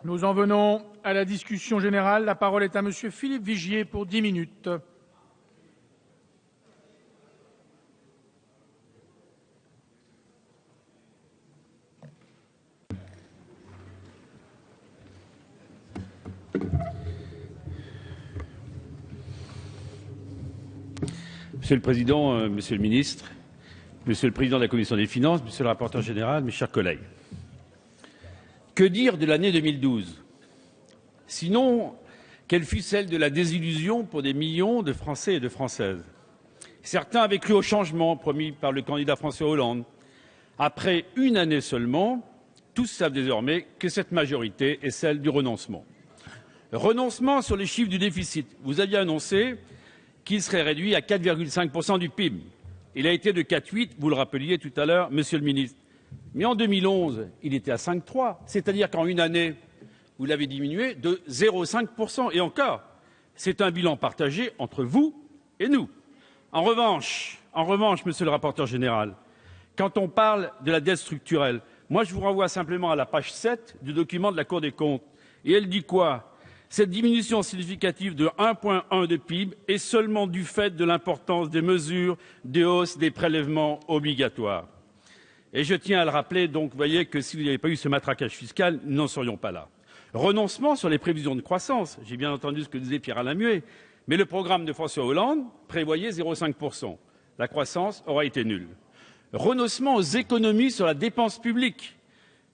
Nous en venons à la discussion générale. La parole est à Monsieur Philippe Vigier pour 10 minutes. Monsieur le Président, Monsieur le Ministre, Monsieur le Président de la Commission des Finances, Monsieur le Rapporteur général, mes chers collègues. Que dire de l'année 2012 ? Sinon, qu'elle fut celle de la désillusion pour des millions de Français et de Françaises. Certains avaient cru au changement promis par le candidat François Hollande. Après une année seulement, tous savent désormais que cette majorité est celle du renoncement. Renoncement sur les chiffres du déficit. Vous aviez annoncé qu'il serait réduit à 4,5% du PIB. Il a été de 4,8%, vous le rappeliez tout à l'heure, Monsieur le Ministre. Mais en 2011, il était à 5,3%, c'est-à-dire qu'en une année, vous l'avez diminué de 0,5%. Et encore, c'est un bilan partagé entre vous et nous. En revanche, Monsieur le Rapporteur général, quand on parle de la dette structurelle, moi je vous renvoie simplement à la page 7 du document de la Cour des comptes. Et elle dit quoi ? Cette diminution significative de 1,1 de PIB est seulement du fait de l'importance des mesures de hausse des prélèvements obligatoires. Et je tiens à le rappeler, donc vous voyez que si vous n'avez pas eu ce matraquage fiscal, nous n'en serions pas là. Renoncement sur les prévisions de croissance. J'ai bien entendu ce que disait Pierre-Alain Muet, mais le programme de François Hollande prévoyait 0,5%. La croissance aura été nulle. Renoncement aux économies sur la dépense publique.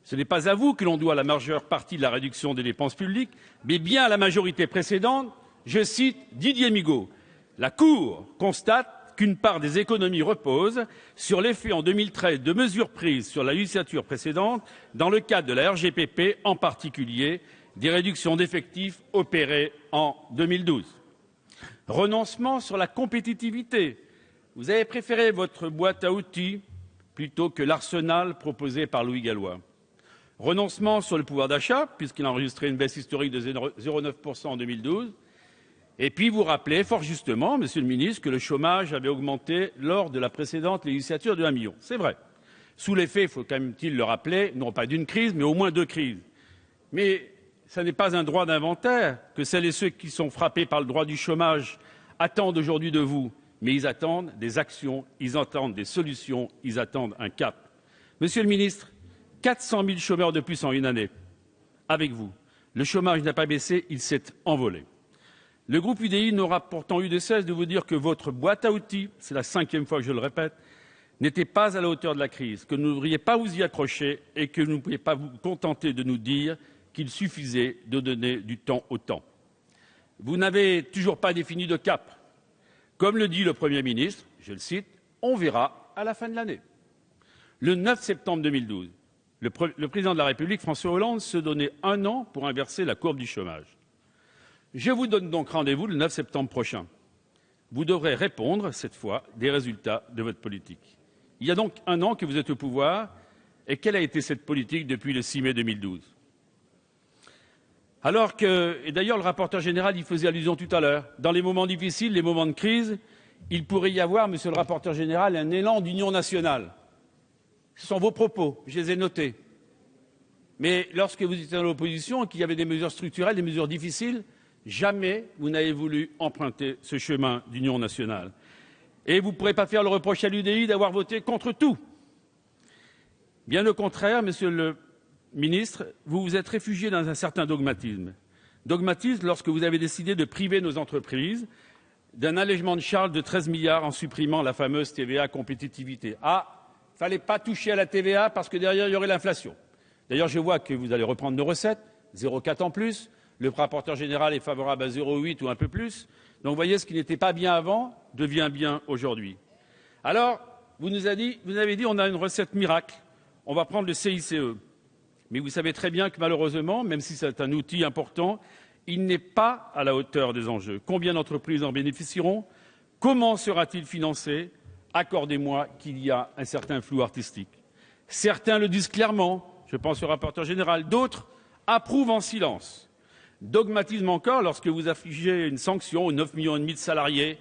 Ce n'est pas à vous que l'on doit la majeure partie de la réduction des dépenses publiques, mais bien à la majorité précédente. Je cite Didier Migaud. La Cour constate qu'une part des économies repose sur l'effet en 2013 de mesures prises sur la législature précédente dans le cadre de la RGPP, en particulier des réductions d'effectifs opérées en 2012. Renoncement sur la compétitivité. Vous avez préféré votre boîte à outils plutôt que l'arsenal proposé par Louis Gallois. Renoncement sur le pouvoir d'achat, puisqu'il a enregistré une baisse historique de 0,9% en 2012. Et puis vous rappelez fort justement, Monsieur le Ministre, que le chômage avait augmenté lors de la précédente législature de 1 million. C'est vrai. Sous l'effet, il faut quand même-t-il le rappeler, non pas d'une crise, mais au moins 2 crises. Mais ce n'est pas un droit d'inventaire que celles et ceux qui sont frappés par le droit du chômage attendent aujourd'hui de vous. Mais ils attendent des actions, ils attendent des solutions, ils attendent un cap. Monsieur le Ministre, 400 000 chômeurs de plus en une année. Avec vous. Le chômage n'a pas baissé, il s'est envolé. Le groupe UDI n'aura pourtant eu de cesse de vous dire que votre boîte à outils, c'est la 5e fois que je le répète, n'était pas à la hauteur de la crise, que vous ne devriez pas vous y accrocher et que vous ne pouviez pas vous contenter de nous dire qu'il suffisait de donner du temps au temps. Vous n'avez toujours pas défini de cap. Comme le dit le Premier ministre, je le cite, « On verra à la fin de l'année ». Le 9 septembre 2012, le président de la République, François Hollande, se donnait 1 an pour inverser la courbe du chômage. Je vous donne donc rendez-vous le 9 septembre prochain. Vous devrez répondre, cette fois, des résultats de votre politique. Il y a donc 1 an que vous êtes au pouvoir, et quelle a été cette politique depuis le 6 mai 2012 ? Alors que, et d'ailleurs le rapporteur général y faisait allusion tout à l'heure, dans les moments difficiles, les moments de crise, il pourrait y avoir, monsieur le rapporteur général, un élan d'union nationale. Ce sont vos propos, je les ai notés. Mais lorsque vous étiez dans l'opposition et qu'il y avait des mesures structurelles, des mesures difficiles, jamais vous n'avez voulu emprunter ce chemin d'union nationale. Et vous ne pourrez pas faire le reproche à l'UDI d'avoir voté contre tout. Bien au contraire, Monsieur le Ministre, vous vous êtes réfugié dans un certain dogmatisme. Dogmatisme lorsque vous avez décidé de priver nos entreprises d'un allègement de charges de 13 milliards en supprimant la fameuse TVA compétitivité. Ah, il ne fallait pas toucher à la TVA parce que derrière, il y aurait l'inflation. D'ailleurs, je vois que vous allez reprendre nos recettes, 0,4 en plus. Le rapporteur général est favorable à 0,8 ou un peu plus. Donc, vous voyez, ce qui n'était pas bien avant devient bien aujourd'hui. Alors, vous avez dit on a une recette miracle. On va prendre le CICE. Mais vous savez très bien que malheureusement, même si c'est un outil important, il n'est pas à la hauteur des enjeux. Combien d'entreprises en bénéficieront ? Comment sera-t-il financé ? Accordez-moi qu'il y a un certain flou artistique. Certains le disent clairement, je pense au rapporteur général, d'autres approuvent en silence. Dogmatisme encore lorsque vous affichez une sanction aux 9,5 millions de salariés.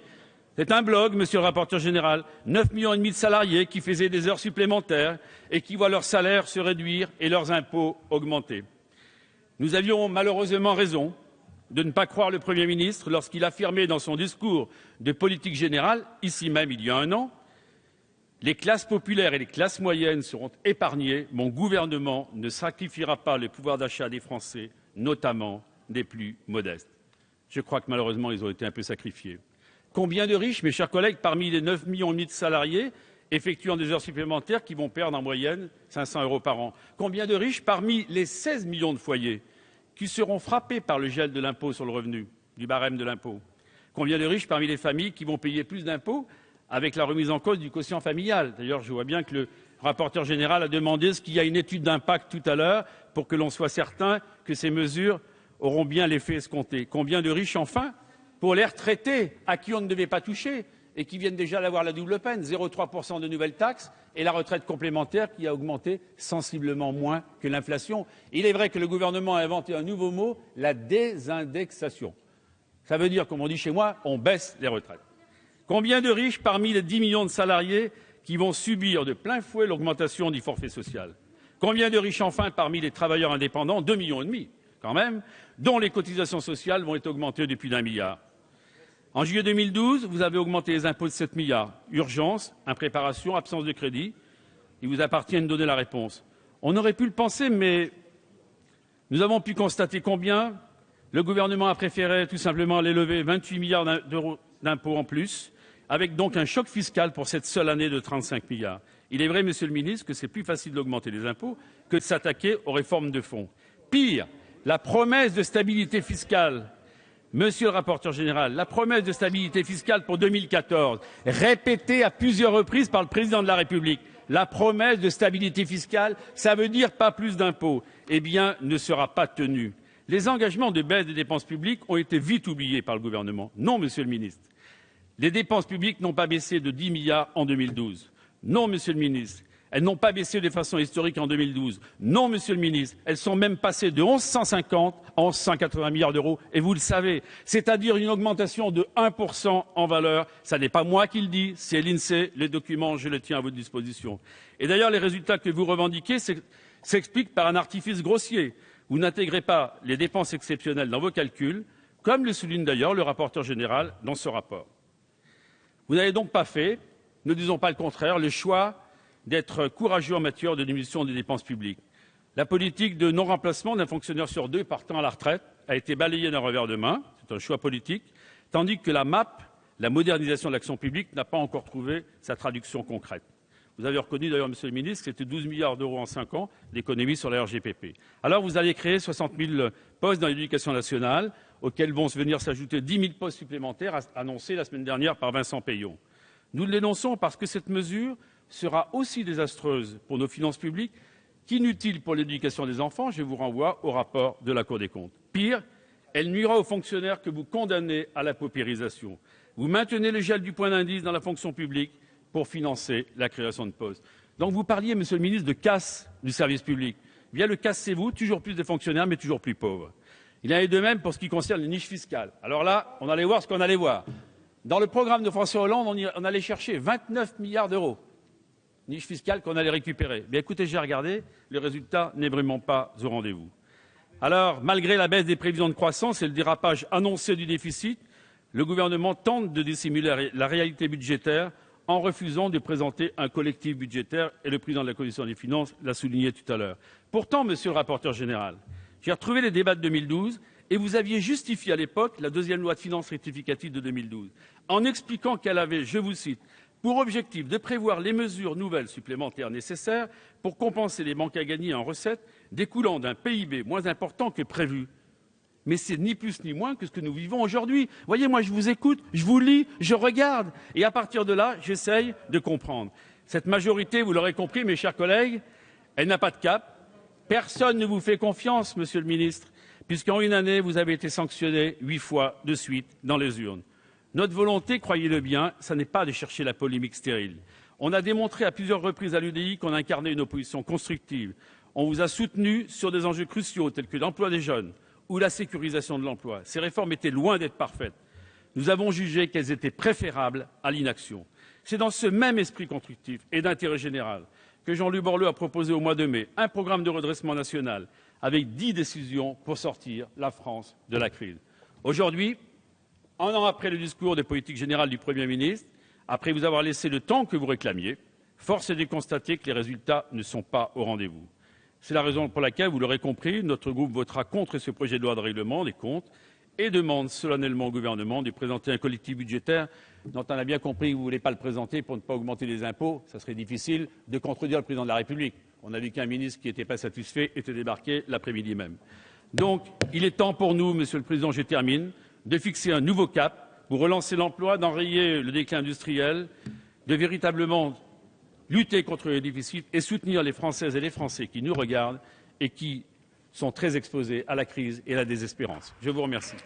C'est un blog, monsieur le rapporteur général, 9,5 millions de salariés qui faisaient des heures supplémentaires et qui voient leur salaire se réduire et leurs impôts augmenter. Nous avions malheureusement raison de ne pas croire le Premier ministre lorsqu'il affirmait dans son discours de politique générale, ici même il y a un an, les classes populaires et les classes moyennes seront épargnées. Mon gouvernement ne sacrifiera pas le pouvoir d'achat des Français, notamment des plus modestes. Je crois que malheureusement, ils ont été un peu sacrifiés. Combien de riches, mes chers collègues, parmi les 9,5 millions de salariés effectuant des heures supplémentaires qui vont perdre en moyenne 500 € par an? Combien de riches parmi les 16 millions de foyers qui seront frappés par le gel de l'impôt sur le revenu, du barème de l'impôt? Combien de riches parmi les familles qui vont payer plus d'impôts avec la remise en cause du quotient familial? D'ailleurs, je vois bien que le rapporteur général a demandé ce qu'il y a une étude d'impact tout à l'heure pour que l'on soit certain que ces mesures auront bien l'effet escompté. Combien de riches, enfin, pour les retraités à qui on ne devait pas toucher et qui viennent déjà d'avoir la double peine, 0,3% de nouvelles taxes et la retraite complémentaire qui a augmenté sensiblement moins que l'inflation. Il est vrai que le gouvernement a inventé un nouveau mot, la désindexation. Ça veut dire, comme on dit chez moi, on baisse les retraites. Combien de riches parmi les 10 millions de salariés qui vont subir de plein fouet l'augmentation du forfait social? Combien de riches, enfin, parmi les travailleurs indépendants, 2,5 millions quand même, dont les cotisations sociales vont être augmentées depuis d'1 milliard? En juillet 2012, vous avez augmenté les impôts de 7 milliards. Urgence, impréparation, absence de crédit. Il vous appartient de donner la réponse. On aurait pu le penser, mais nous avons pu constater combien le gouvernement a préféré tout simplement les lever 28 milliards d'euros d'impôts en plus, avec donc un choc fiscal pour cette seule année de 35 milliards. Il est vrai, Monsieur le ministre, que c'est plus facile d'augmenter les impôts que de s'attaquer aux réformes de fond. Pire, la promesse de stabilité fiscale, Monsieur le rapporteur général, la promesse de stabilité fiscale pour 2014, répétée à plusieurs reprises par le président de la République, la promesse de stabilité fiscale, ça veut dire pas plus d'impôts, eh bien, ne sera pas tenue. Les engagements de baisse des dépenses publiques ont été vite oubliés par le gouvernement. Non, Monsieur le ministre. Les dépenses publiques n'ont pas baissé de 10 milliards en 2012. Non, Monsieur le ministre. Elles n'ont pas baissé de façon historique en 2012. Non, Monsieur le ministre. Elles sont même passées de 1150 à 1180 milliards d'euros, et vous le savez. C'est-à-dire une augmentation de 1% en valeur. Ce n'est pas moi qui le dis, c'est l'INSEE. Les documents, je les tiens à votre disposition. Et d'ailleurs, les résultats que vous revendiquez s'expliquent par un artifice grossier. Vous n'intégrez pas les dépenses exceptionnelles dans vos calculs, comme le souligne d'ailleurs le rapporteur général dans ce rapport. Vous n'avez donc pas fait, ne disons pas le contraire, le choix d'être courageux en matière de diminution des dépenses publiques. La politique de non-remplacement d'un fonctionnaire sur deux partant à la retraite a été balayée d'un revers de main, c'est un choix politique, tandis que la MAP, la modernisation de l'action publique, n'a pas encore trouvé sa traduction concrète. Vous avez reconnu d'ailleurs, Monsieur le ministre, que c'était 12 milliards d'euros en 5 ans d'économies sur la RGPP. Alors vous allez créer 60 000 postes dans l'éducation nationale, auxquels vont venir s'ajouter 10 000 postes supplémentaires annoncés la semaine dernière par Vincent Peillon. Nous le dénonçons parce que cette mesure sera aussi désastreuse pour nos finances publiques qu'inutile pour l'éducation des enfants. Je vous renvoie au rapport de la Cour des comptes. Pire, elle nuira aux fonctionnaires que vous condamnez à la paupérisation. Vous maintenez le gel du point d'indice dans la fonction publique pour financer la création de postes. Donc vous parliez, Monsieur le ministre, de casse du service public. Bien, le cassez-vous, toujours plus de fonctionnaires, mais toujours plus pauvres. Il en est de même pour ce qui concerne les niches fiscales. Alors là, on allait voir ce qu'on allait voir. Dans le programme de François Hollande, on allait chercher 29 milliards d'euros. Niche fiscale qu'on allait récupérer. Bien écoutez, j'ai regardé, le résultat n'est vraiment pas au rendez-vous. Alors, malgré la baisse des prévisions de croissance et le dérapage annoncé du déficit, le gouvernement tente de dissimuler la réalité budgétaire en refusant de présenter un collectif budgétaire, et le président de la Commission des finances l'a souligné tout à l'heure. Pourtant, Monsieur le rapporteur général, j'ai retrouvé les débats de 2012 et vous aviez justifié à l'époque la deuxième loi de finances rectificative de 2012 en expliquant qu'elle avait, je vous cite, pour objectif de prévoir les mesures nouvelles supplémentaires nécessaires pour compenser les manques à gagner en recettes découlant d'un PIB moins important que prévu. Mais c'est ni plus ni moins que ce que nous vivons aujourd'hui. Voyez, moi je vous écoute, je vous lis, je regarde, et à partir de là, j'essaye de comprendre. Cette majorité, vous l'aurez compris, mes chers collègues, elle n'a pas de cap. Personne ne vous fait confiance, Monsieur le ministre, puisqu'en une année, vous avez été sanctionné 8 fois de suite dans les urnes. Notre volonté, croyez-le bien, ce n'est pas de chercher la polémique stérile. On a démontré à plusieurs reprises à l'UDI qu'on incarnait une opposition constructive. On vous a soutenu sur des enjeux cruciaux tels que l'emploi des jeunes ou la sécurisation de l'emploi. Ces réformes étaient loin d'être parfaites. Nous avons jugé qu'elles étaient préférables à l'inaction. C'est dans ce même esprit constructif et d'intérêt général que Jean-Louis Borloo a proposé au mois de mai un programme de redressement national avec 10 décisions pour sortir la France de la crise. Aujourd'hui, un an après le discours de politique générale du Premier ministre, après vous avoir laissé le temps que vous réclamiez, force est de constater que les résultats ne sont pas au rendez-vous. C'est la raison pour laquelle, vous l'aurez compris, notre groupe votera contre ce projet de loi de règlement des comptes et demande solennellement au gouvernement de présenter un collectif budgétaire dont on a bien compris que vous ne voulez pas le présenter pour ne pas augmenter les impôts. Ça serait difficile de contredire le président de la République. On a vu qu'un ministre qui n'était pas satisfait était débarqué l'après-midi même. Donc, il est temps pour nous, Monsieur le Président, je termine, de fixer un nouveau cap pour relancer l'emploi, d'enrayer le déclin industriel, de véritablement lutter contre les déficits et soutenir les Françaises et les Français qui nous regardent et qui sont très exposés à la crise et à la désespérance. Je vous remercie.